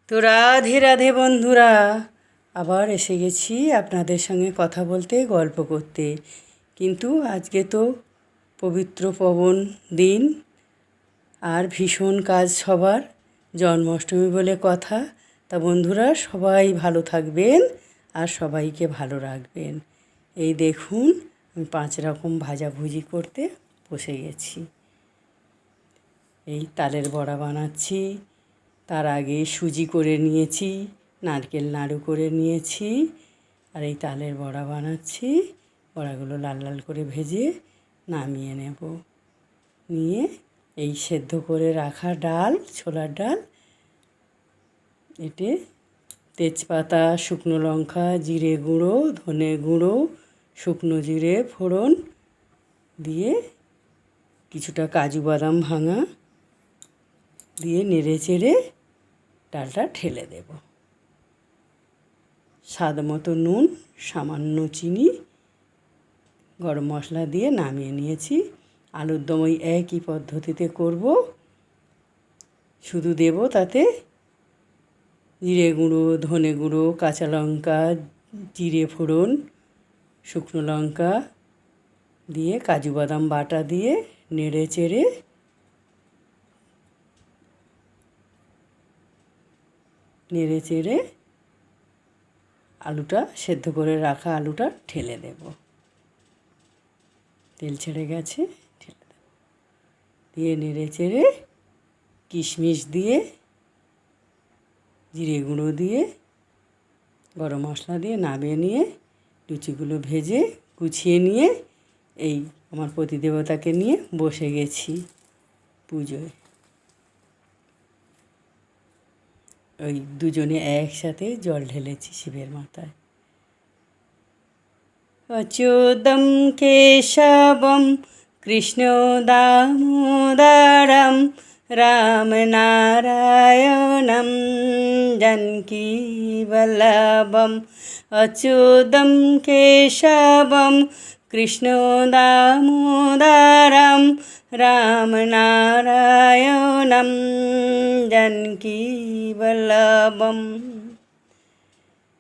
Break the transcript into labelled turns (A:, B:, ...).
A: তো রাধে রাধে বন্ধুরা, আবার এসে গেছি আপনাদের সঙ্গে কথা বলতে, গল্প করতে। কিন্তু আজকে তো পবিত্র পাবন দিন, আর ভীষণ কাজ সবার, জন্মাষ্টমী বলে কথা। তা বন্ধুরা সবাই ভালো থাকবেন আর সবাইকে ভালো রাখবেন। এই দেখুন, আমি 5 রকম ভাজাভুজি করতে বসে গেছি। এই তালের বড়া বানাচ্ছি, তার আগে সুজি করে নিয়েছি, নারকেল নাড়ু করে নিয়েছি, আর এই তালের বড়া বানাচ্ছি। বড়াগুলো লাল লাল করে ভেজে নামিয়ে নেব। নিয়ে এই সেদ্ধ করে রাখা ডাল, ছোলার ডাল, এতে তেজপাতা, শুকনো লঙ্কা, জিরে গুঁড়ো, ধনে গুঁড়ো, শুকনো জিরে ফোড়ন দিয়ে কিছুটা কাজু বাদাম ভাঙা দিয়ে নেড়ে চেড়ে ডালটা ঢেলে দেব। স্বাদ মতো নুন, সামান্য চিনি, গরম মশলা দিয়ে নামিয়ে নিয়েছি। আলুর দম ওই একই পদ্ধতিতে করব। শুধু দেব তাতে জিরে গুঁড়ো, ধনে গুঁড়ো, কাঁচা লঙ্কা, জিরে ফোড়ন, শুকনো লঙ্কা দিয়ে কাজু বাদাম বাটা দিয়ে নেড়ে চেড়ে আলুটা, সেদ্ধ করে রাখা আলুটা ঢেলে দেব। তেল ছেড়ে গেছে, ঢেলে দেব। দিয়ে নেড়ে চেড়ে কিশমিশ দিয়ে, জিরে গুঁড়ো দিয়ে, গরম মশলা দিয়ে নামিয়ে নিয়ে লুচিগুলো ভেজে গুছিয়ে নিয়ে এই আমার পতিদেবতাকে নিয়ে বসে গেছি পুজোয়। ওই দুজনে একসাথে জল ঢেলেছি শিবের মাথায়। অচ্যুতম কেশবম কৃষ্ণ দামোদরম রাম নারায়ণম জানকী বল্লভম। অচ্যুতম কেশবম কৃষ্ণ দামোদরম রাম নারায়ণম জানকী বল্লভম।